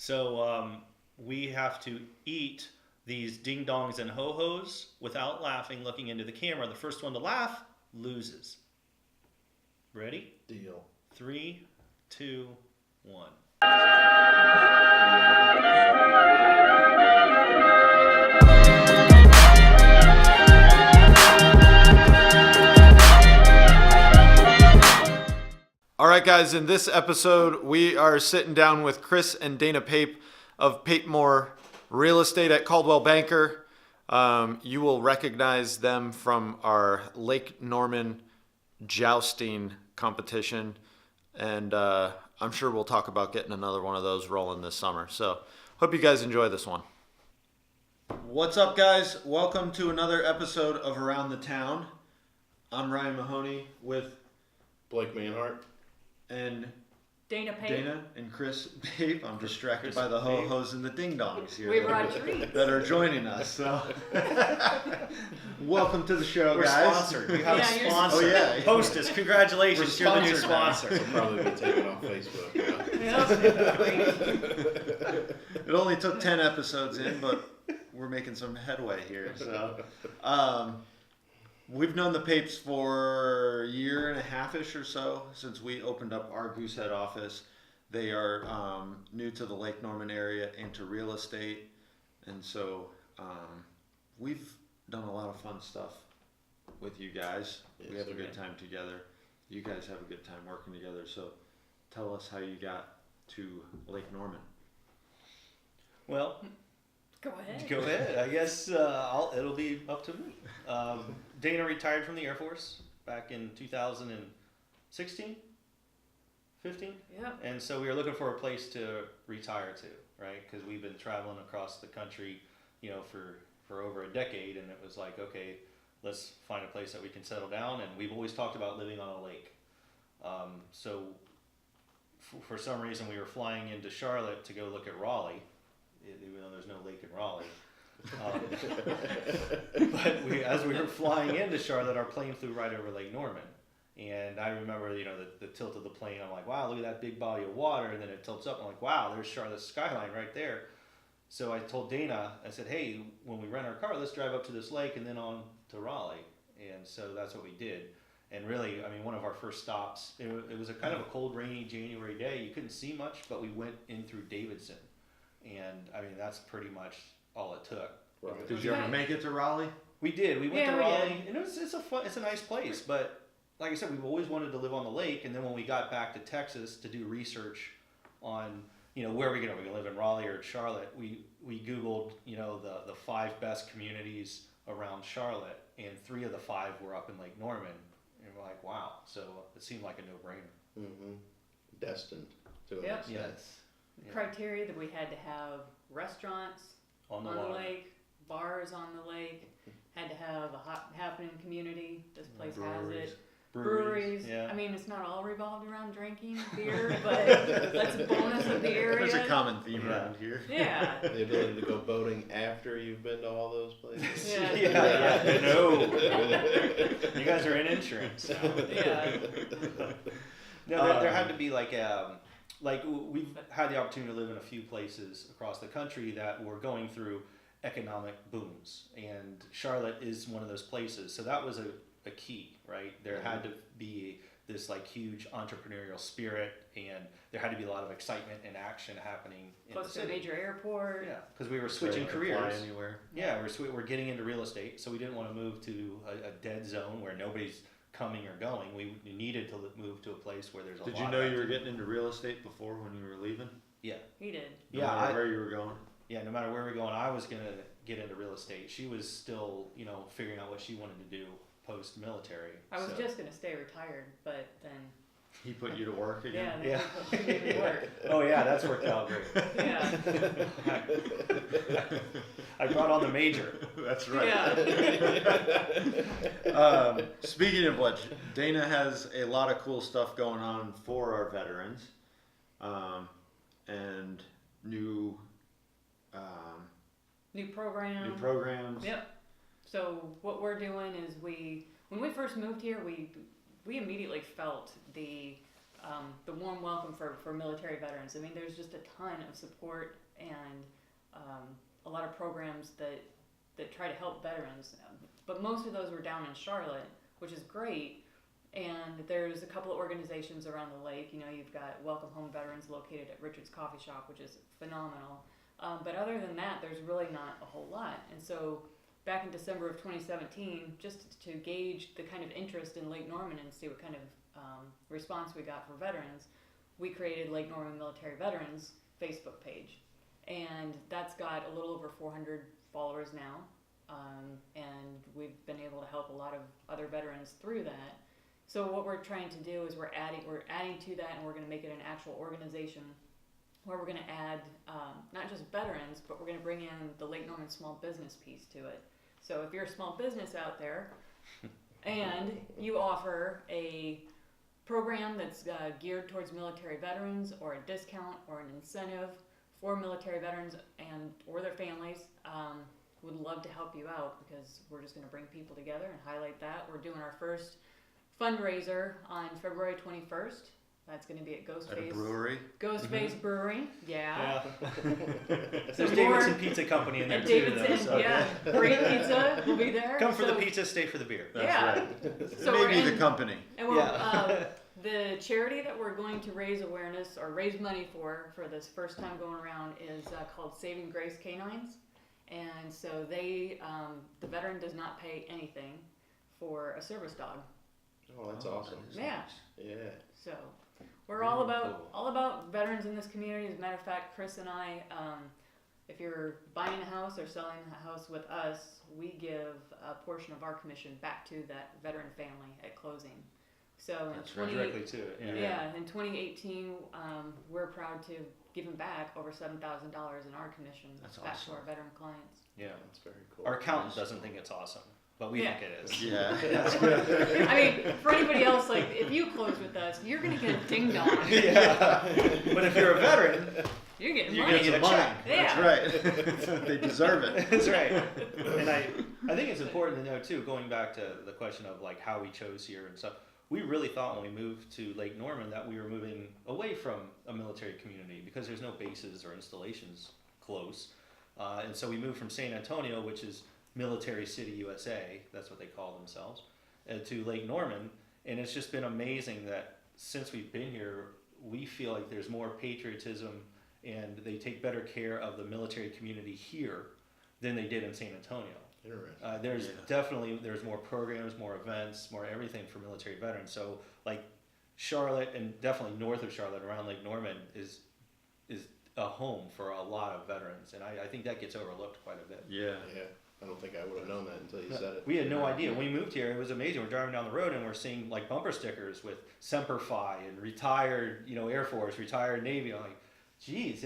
So we have to eat these ding dongs and ho hos without laughing, looking into the camera. The first one to laugh loses. Ready? Deal. 3, 2, 1. All right, guys, in this episode, we are sitting down with Chris and Dana Pape of Papemore Realestate at Caldwell Banker. You will recognize them from our Lake Norman jousting competition, and I'm sure we'll talk about getting another one of those rolling this summer. So hope you guys enjoy this one. What's up, guys? Welcome to another episode of Around the Town. I'm Ryan Mahoney with Blake Manhart. and Dana Pape. Dana and Chris Pape. I'm distracted by the ho-hos and the ding-dongs here We brought treats. that are joining us. So, welcome to the show, We're guys. sponsored. We have Yeah, a you're sponsor. Oh, yeah. Hostess, congratulations. We're You're the new sponsored now. sponsor. We'll probably be taken off Facebook. It only took 10 episodes in, but we're making some headway here. So, we've known the Papes for a year and a half-ish or so since we opened up our Goosehead office. They are new to the Lake Norman area and to real estate. And so we've done a lot of fun stuff with you guys. Yes, we have a we good have. time together. You guys have a good time working together. So tell us how you got to Lake Norman. Well, Go ahead. go ahead. I guess it'll be up to me. Dana retired from the Air Force back in 2016, 15. Yeah. And so we were looking for a place to retire to, right? Because we've been traveling across the country, for over a decade, and it was like, okay, let's find a place that we can settle down. And we've always talked about living on a lake. So for some reason, we were flying into Charlotte to go look at Raleigh, even though there's no lake in Raleigh. But as we were flying into Charlotte, our plane flew right over Lake Norman. And I remember, the tilt of the plane. I'm like, wow, look at that big body of water. And then it tilts up. I'm like, wow, there's Charlotte's skyline right there. So I told Dana, I said, hey, when we rent our car, let's drive up to this lake and then on to Raleigh. And so that's what we did. And really, one of our first stops, it was a kind of a cold, rainy January day. You couldn't see much, but we went in through Davidson. And that's pretty much all it took. Right. Did you ever make it to Raleigh? We did. We went Yeah, to we Raleigh, and it's a nice place. But like I said, we've always wanted to live on the lake. And then when we got back to Texas to do research on where we're gonna live in Raleigh or Charlotte, we Googled the 5 best communities around Charlotte, and 3 of the 5 were up in Lake Norman. And we're like, wow. So it seemed like a no-brainer. Mm-hmm. Destined to an Yep. extent. Yes. Yeah. Criteria that we had to have restaurants On the on the water. lake, bars on the lake, had to have a hot happening community. This place has it. Breweries. Yeah. It's not all revolved around drinking beer, but let's bonus a beer. There's a common theme Yeah. around here. Yeah. The ability to go boating after you've been to all those places. Yeah. Yeah. No. You guys are in insurance. Yeah. No, there had to be like we've had the opportunity to live in a few places across the country that were going through economic booms, and Charlotte is one of those places. So that was a key, right? There had to be this huge entrepreneurial spirit, and there had to be a lot of excitement and action happening in Close the to a city. major airport. Yeah, because we were switching Fly careers. anywhere. Yeah, we're getting into real estate, so we didn't want to move to a dead zone where nobody's coming or going. We needed to move to a place where there's a Did lot you of know you were activity. getting into real estate before when you were leaving? Yeah, He did. No yeah, matter where you were going? no matter where we're going, I was gonna get into real estate. She was still, figuring out what she wanted to do post-military. I was so. just gonna stay retired, but then He put you to work again? yeah, they didn't work. Oh yeah, that's worked out great. Yeah. I brought on the major. That's right. Yeah. Speaking of which, Dana has a lot of cool stuff going on for our veterans, and new New program. programs. Yep. So what we're doing is when we first moved here, we immediately felt the the warm welcome for military veterans. I mean, there's just a ton of support and a lot of programs that try to help veterans. But most of those were down in Charlotte, which is great. And there's a couple of organizations around the lake. You know, you've got Welcome Home Veterans located at Richard's Coffee Shop, which is phenomenal. But other than that, there's really not a whole lot. And so back in December of 2017, just to gauge the kind of interest in Lake Norman and see what kind of response we got for veterans, we created Lake Norman Military Veterans Facebook page. And that's got a little over 400 followers now. And we've been able to help a lot of other veterans through that. So what we're trying to do is we're adding to that, and we're going to make it an actual organization where we're going to add not just veterans, but we're going to bring in the Lake Norman small business piece to it. So if you're a small business out there and you offer a program that's geared towards military veterans, or a discount or an incentive for military veterans and or their families, would love to help you out, because we're just going to bring people together and highlight that. We're doing our first fundraiser on February 21st. That's going to be at At a brewery. Ghostface Brewery. Yeah. There's Davidson Pizza Company in there And too, Davidson, though. So. yeah. Great pizza will be there. Come for the pizza, stay for the beer. That's Yeah. right. So we're Maybe the in- company. And we're, Yeah. the charity that we're going to raise awareness or raise money for this first time going around is called Saving Grace Canines. And so they, the veteran does not pay anything for a service dog. Oh, that's awesome. Yeah. Yeah. So we're all about veterans in this community. As a matter of fact, Chris and I, if you're buying a house or selling a house with us, we give a portion of our commission back to that veteran family at closing. So That's in directly to it. in 2018, we're proud to give them back over $7,000 in our commission That's back awesome. to our veteran clients. Yeah. That's very cool. Our accountant doesn't think it's awesome, but we Yeah. think it is. Yeah. That's good. I mean, for anybody else, like if you close with us, you're gonna get a ding dong. Yeah. But if you're a veteran, You're getting You're money. gonna get a Money. check. Yeah. That's right. They deserve it. That's right. And I think it's important to know too, going back to the question of like how we chose here and stuff. We really thought when we moved to Lake Norman that we were moving away from a military community because there's no bases or installations close. And so we moved from San Antonio, which is Military City, USA, that's what they call themselves, to Lake Norman. And it's just been amazing that since we've been here, we feel like there's more patriotism and they take better care of the military community here than they did in San Antonio. Interesting. There's definitely more programs, more events, more everything for military veterans. So like Charlotte and definitely north of Charlotte around Lake Norman is a home for a lot of veterans, and I think that gets overlooked quite a bit. Yeah. Yeah. I don't think I would have known that until you said it. We had no idea. When we moved here, it was amazing. We're driving down the road and we're seeing like bumper stickers with Semper Fi and retired, Air Force, retired Navy. I'm like, geez,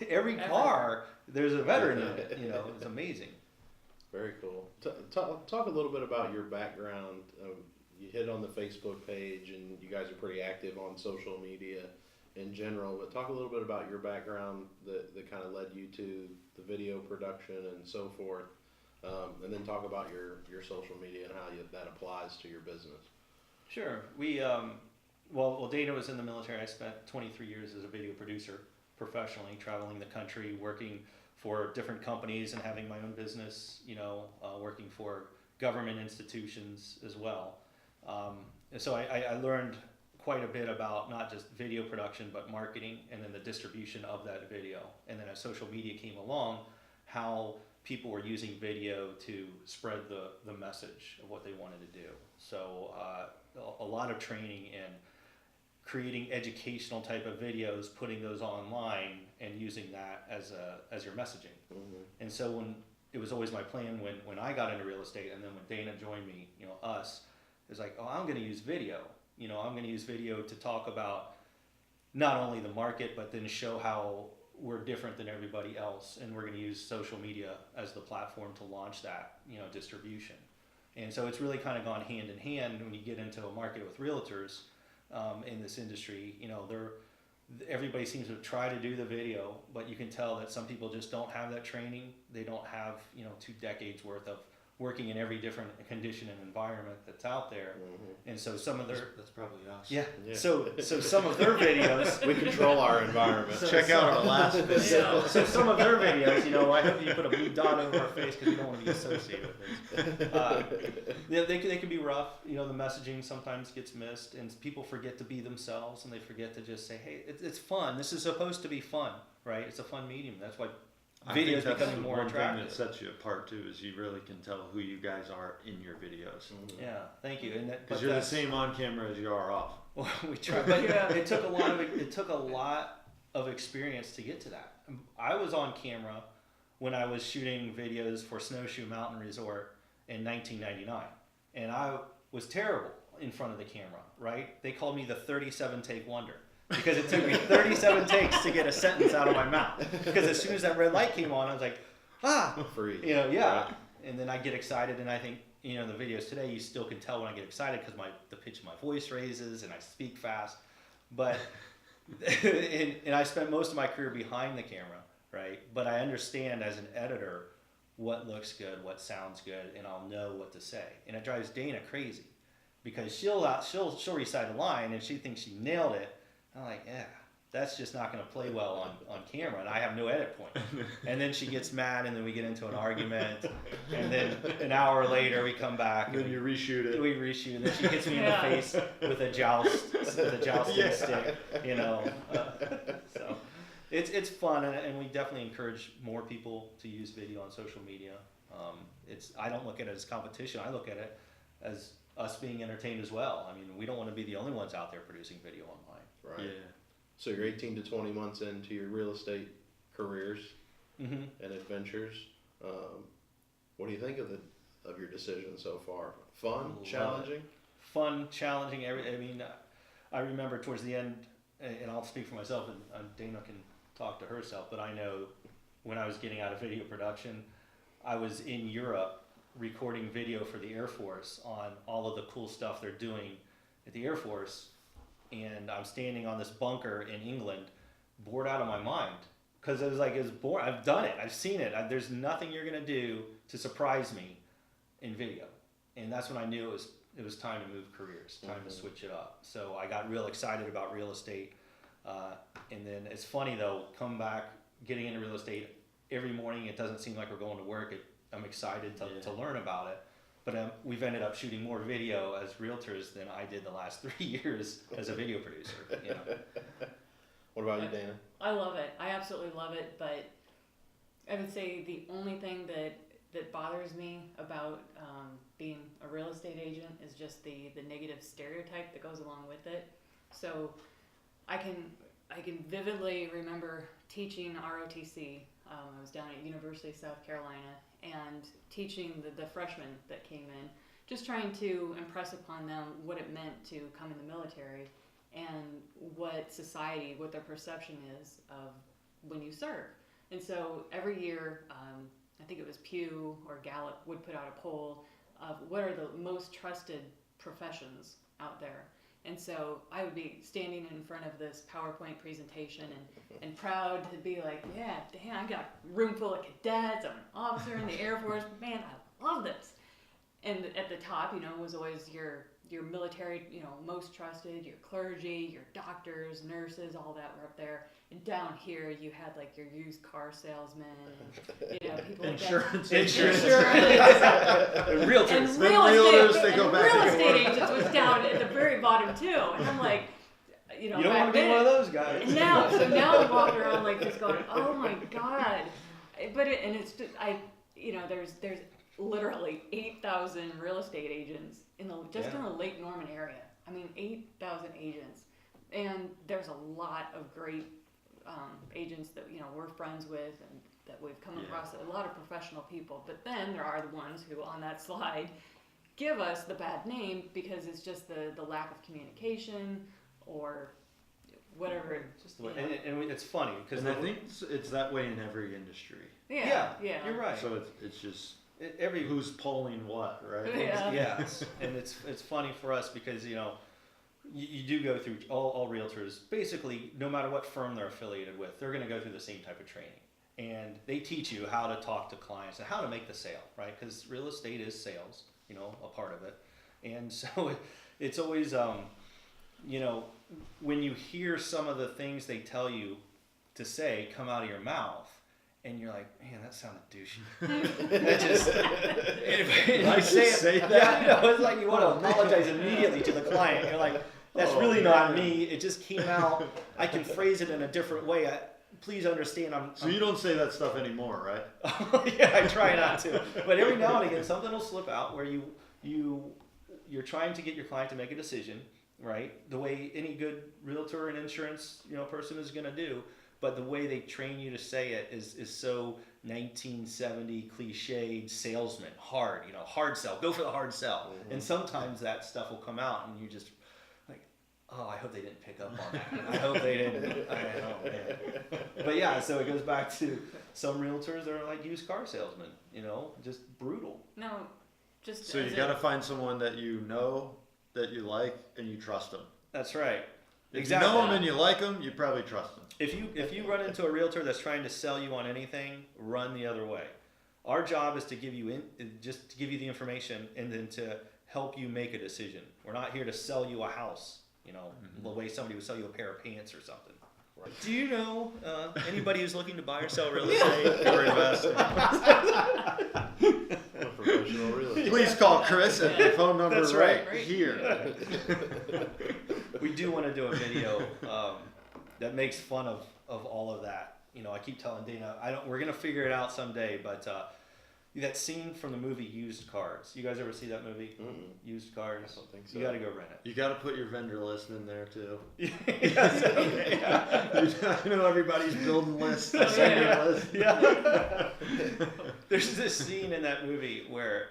every car there's a veteran in it. It's amazing. Very cool. Talk a little bit about your background. You hit on the Facebook page, and you guys are pretty active on social media in general. But talk a little bit about your background that kind of led you to the video production and so forth. And then talk about your social media and how that applies to your business. Sure. We well, Dana was in the military. I spent 23 years as a video producer professionally, traveling the country, working for different companies and having my own business, working for government institutions as well. And so I learned quite a bit about not just video production, but marketing and then the distribution of that video. And then as social media came along, how people were using video to spread the message of what they wanted to do. So a lot of training in creating educational type of videos, putting those online and using that as your messaging. Mm-hmm. And so when it was always my plan when I got into real estate, and then when Dana joined me, us, it's like, oh, I'm going to use video. I'm going to use video to talk about not only the market, but then show how we're different than everybody else, and we're going to use social media as the platform to launch that, distribution. And so it's really kind of gone hand in hand when you get into a market with realtors in this industry. Everybody seems to try to do the video, but you can tell that some people just don't have that training. They don't have 2 decades worth of working in every different condition and environment that's out there. Mm-hmm. And so some of their That's probably us. yeah. Yeah. So some of their videos We control our environment. Check out our last video. so some of their videos, I hope you put a blue dot over our face because we don't want to be associated with it. They can be rough. The messaging sometimes gets missed, and people forget to be themselves, and they forget to just say, "Hey, it's fun. This is supposed to be fun, right? It's a fun medium." That's why I think videos that's becoming the more one attractive. thing that sets you apart too is you really can tell who you guys are in your videos. Yeah, thank you. And Because you're the same on camera as you are off. Well, we tried, but it took a lot of experience to get to that. I was on camera when I was shooting videos for Snowshoe Mountain Resort in 1999, and I was terrible in front of the camera. Right? They called me the 37 take wonder because it took me 37 takes to get a sentence out of my mouth. Because as soon as that red light came on, I was like, Free. yeah. Right. And then I get excited, and I think. The videos today, you still can tell when I get excited because the pitch of my voice raises and I speak fast. But and I spent most of my career behind the camera, right? But I understand as an editor what looks good, what sounds good, and I'll know what to say. And it drives Dana crazy because she'll recite a line and she thinks she nailed it. I'm like, yeah. That's just not going to play well on camera, and I have no edit point. And then she gets mad, and then we get into an argument, and then an hour later we come back. And then you reshoot it. We reshoot, and then she hits me in the face with a jousting stick. So it's fun, and we definitely encourage more people to use video on social media. I don't look at it as competition. I look at it as us being entertained as well. I mean, we don't want to be the only ones out there producing video online. Right. Yeah. So you're 18 to 20 months into your real estate careers Mm-hmm. and adventures. What do you think of your decision so far? Fun, challenging? Fun, challenging. I remember towards the end, and I'll speak for myself, and Dana can talk to herself, but I know when I was getting out of video production, I was in Europe recording video for the Air Force on all of the cool stuff they're doing at the Air Force. And I'm standing on this bunker in England, bored out of my mind, because it was boring. I've done it. I've seen it. There's nothing you're gonna do to surprise me in video, and that's when I knew it was time to move careers, time to switch it up. So I got real excited about real estate, and then it's funny though, come back getting into real estate every morning. It doesn't seem like we're going to work. I'm excited to learn about it. But we've ended up shooting more video as realtors than I did the last 3 years as a video producer. What about you, Dana? I love it. I absolutely love it. But I would say the only thing that bothers me about being a real estate agent is just the negative stereotype that goes along with it. So I can vividly remember teaching ROTC. I was down at University of South Carolina and teaching the freshmen that came in, just trying to impress upon them what it meant to come in the military and what their perception is of when you serve. And so every year, I think it was Pew or Gallup would put out a poll of what are the most trusted professions out there. And so I would be standing in front of this PowerPoint presentation and proud to be like, yeah, damn, I got a room full of cadets, I'm an officer in the Air Force, man, I love this. And at the top, was always your military, most trusted, your clergy, your doctors, nurses, all that were up there. And down here, you had like your used car salesmen and people like that. Insurance. And realtors. realtors, they go back real and estate forth. agents was down at the very bottom too. And I'm like, You don't want to be one of those guys. And now I'm walking around like just going, oh my god. But there's literally 8,000 real estate agents in the Lake Norman area. I mean, 8,000 agents, and there's a lot of great agents that we're friends with and that we've come across. A lot of professional people. But then there are the ones who, on that slide, give us the bad name because it's just the lack of communication or whatever. Just the way, and it's funny because I think it's that way in every industry. Yeah, you're right. So it's just every who's polling what, right? Yeah. And it's funny for us because you do go through all realtors basically no matter what firm they're affiliated with, they're going to go through the same type of training. and they teach you how to talk to clients and how to make the sale, right? Because real estate is sales, a part of it. And so it's always, when you hear some of the things they tell you to say come out of your mouth, and you're like, man, that sounded douchey. That just, and you say that. Yeah, it's like you want to apologize immediately to the client. You're like, that's really not me. It just came out. I can phrase it in a different way. Please understand. So you don't say that stuff anymore, right? Yeah, I try not to. But every now and again, something will slip out where you're trying to get your client to make a decision, right? The way any good realtor and insurance person is going to do. But the way they train you to say it is so 1970 cliched salesman, hard sell, go for the hard sell. Mm-hmm. And sometimes that stuff will come out and you just like, oh, I hope they didn't pick up on that. I hope they didn't. Oh, man. But yeah, so it goes back to some realtors that are like used car salesmen, just brutal. No, just so you got to find someone that you know, that you like, and you trust them. That's right. If Exactly. you know them and you like them, you probably trust them. If you run into a realtor that's trying to sell you on anything, run the other way. Our job is to give you just to give you the information and then to help you make a decision. We're not here to sell you a house, the way somebody would sell you a pair of pants or something. Right. Do you know anybody who's looking to buy or sell real estate or invest? Professional real estate. Please call Chris at the phone number That's right right. here. We do want to do a video that makes fun of all of that. I keep telling Dana, we're gonna figure it out someday. But that scene from the movie Used Cars. You guys ever see that movie? Mm-mm. Used Cars. I don't think so. You got to go rent it. You got to put your vendor list in there too. Yes, okay, yeah. You know everybody's building lists. Oh, yeah. List. Yeah. There's this scene in that movie where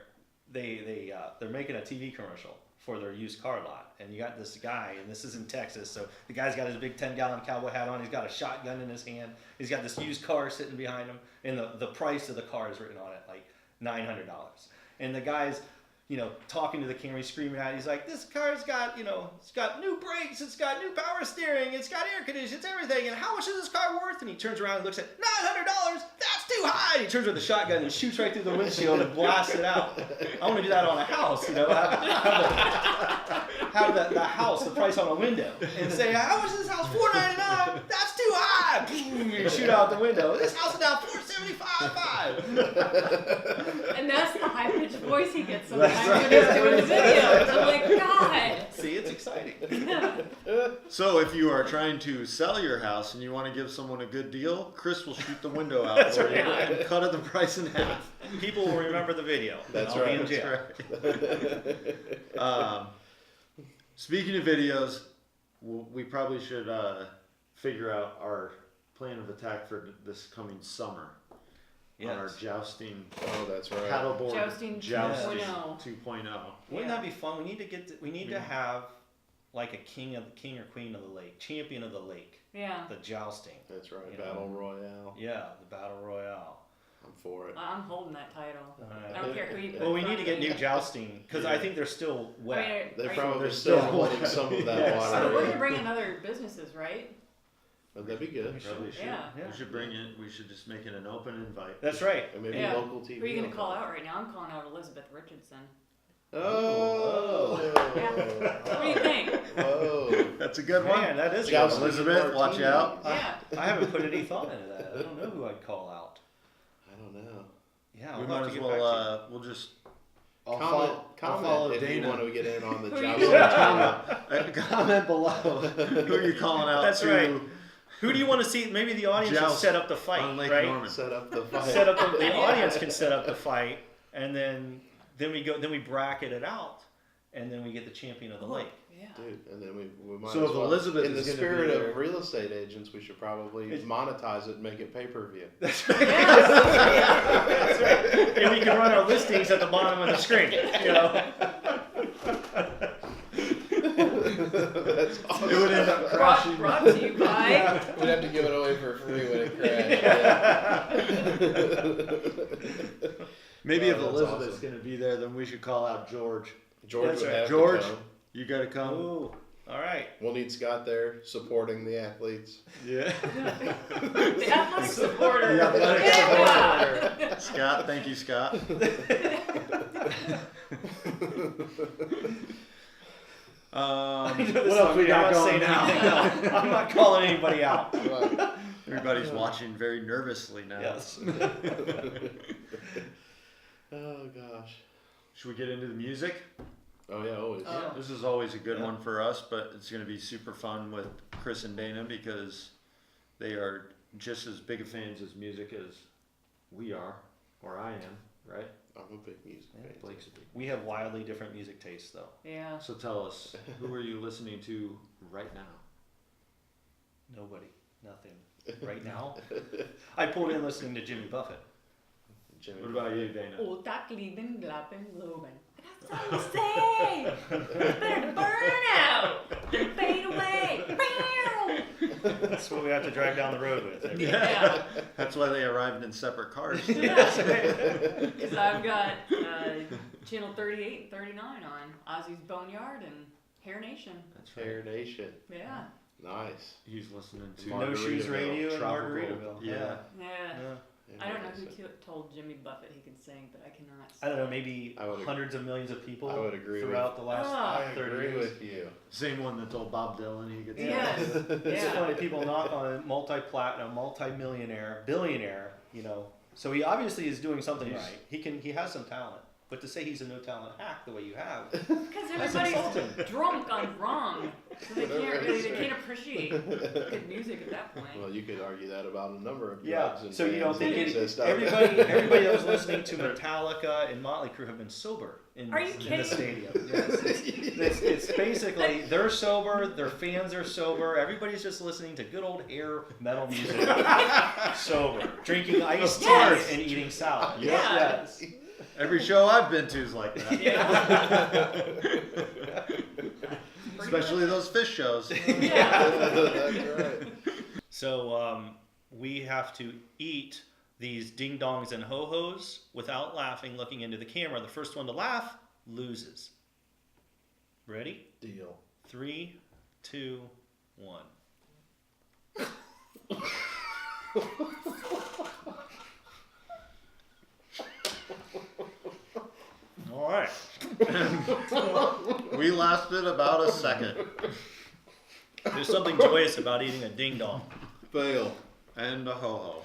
they're making a TV commercial for their used car lot, and you got this guy, and this is in Texas, so the guy's got his big 10-gallon cowboy hat on, he's got a shotgun in his hand, he's got this used car sitting behind him, and the price of the car is written on it, like $900. And the guy's talking to the camera, he's screaming out, he's like, this car's got, it's got new brakes, it's got new power steering, it's got air conditioning, it's everything, and how much is this car worth? And he turns around and looks at, $900, that's too high! And he turns with the shotgun and shoots right through the windshield and blasts it out. I want to do that on a house, have the house, the price on a window, and say, how much is this house? $499, that's too high! You shoot out the window, this house is now $475. And that's the high-pitched voice he gets sometimes when he's doing the videos. I'm like, God. See, it's exciting. So if you are trying to sell your house and you want to give someone a good deal, Chris will shoot the window out for you and cut the price in half. People will remember the video. That's I'll be right. in jail. Speaking of videos, we probably should figure out our plan of attack for this coming summer. Yes. On our jousting Oh, that's right. paddleboard Jousting 2.0. 2.0. Wouldn't Yeah. that be fun? We need to have like a king or queen of the lake, champion of the lake, Yeah. the jousting. That's right. You know. Battle Royale. Yeah, the battle royale. I'm for it. I'm holding that title. Alright. I don't care who you put Well, we in need to front get of new me. jousting because I think they're still wet. I mean, They're are you- probably They're still still letting some of that Yes. water. So we're in. gonna bring in other businesses, right? But that'd be good. Probably should. Yeah. Yeah. We should bring it. We should just make it an open invite. That's right. And maybe Yeah. local TV. Who are you gonna on call that. out right now? I'm calling out Elizabeth Richardson. Oh. Yeah. What do you think? Whoa. That's a good one. Man, that is Jousting good. Elizabeth, watch out. Yeah. I haven't put any thought into that. I don't know who I'd call out. I don't know. Yeah, We we'll might have to as get back to well. We'll just. I'll Comment follow if Dana. you want to get in on the Who are you jousting. Comment below. Who are you calling out? That's to right. Who do you want to see? Maybe the audience should Joust set up the fight, on Lake right? Norman. Set up the fight. Set up the audience can set up the fight, and then we bracket it out, and then we get the champion of the lake. Yeah. Dude, and then we might So as if well, Elizabeth in the is gonna spirit be there- of real estate agents, we should probably monetize it and make it pay-per-view. That's right. Yes. That's right. And we can run our listings at the bottom of the screen. That's awesome. It would end up crashing. Brought to you by. We'd have to give it away for free when it crashed. Maybe if Oh, that's Elizabeth's awesome. going to be there, then we should call out George. George That's would right. have George, to come. you got to come. Ooh. All right. We'll need Scott there supporting the athletes. Yeah. The athletic supporter. The athletic Yeah. Scott, thank you, Scott. What else we got going now? I'm not calling anybody out. Right. Everybody's watching very nervously now. Yes. Oh gosh. Should we get into the music? Oh yeah, always. Oh. This is always a good Yeah. one for us, but it's going to be super fun with Chris and Dana because they are just as big of fans of music as we are, or I am, right? I'm a big music fan. Blake's a big. We have wildly different music tastes, though. Yeah. So tell us, who are you listening to right now? Nobody. Nothing. Right now. I pulled in listening to Jimmy Buffett. Jimmy. What about you, Dana? Oh, tackling, glapping, loben. I got something to say. It's better to burn out than fade away. That's what we have to drive down the road with. Yeah. That's why they arrived in separate cars. Because I've got channel 38 and 39 on Ozzy's Boneyard and Hair Nation. That's Hair Nation. Yeah. Nice. He's listening to No Shoes Margaritaville. Radio in Tropical- Margaritaville. Yeah. Yeah. Yeah. I don't know who told Jimmy Buffett he could sing, but I cannot sing. I don't know, maybe I would agree. hundreds of millions of people I would agree throughout the last Ah. I 30 agree years. with you. Same one that told Bob Dylan he could sing. Yes. It's Yeah. funny, people knock on a multi-platinum, multi-millionaire, billionaire, you know. So he obviously is doing something right. He has some talent. But to say he's a no-talent hack the way you have, Because everybody's drunk on rum, so they can't appreciate good music at that point. Well, you could argue that about a number of yeah. drugs and So you don't bands think that exist out everybody that was listening to Metallica and Motley Crue have been sober in Are you the kidding? stadium? Yes. It's basically they're sober, their fans are sober. Everybody's just listening to good old hair metal music, sober, drinking iced tea Yes. and eating salad. Yeah. Yes. Every show I've been to is like that. Especially those fish shows. Yeah. That's right. So we have to eat these ding dongs and ho hos without laughing, looking into the camera. The first one to laugh loses. Ready? Deal. 3, 2, 1. All right. We lasted about a second. There's something joyous about eating a ding dong. Fail. And a ho-ho.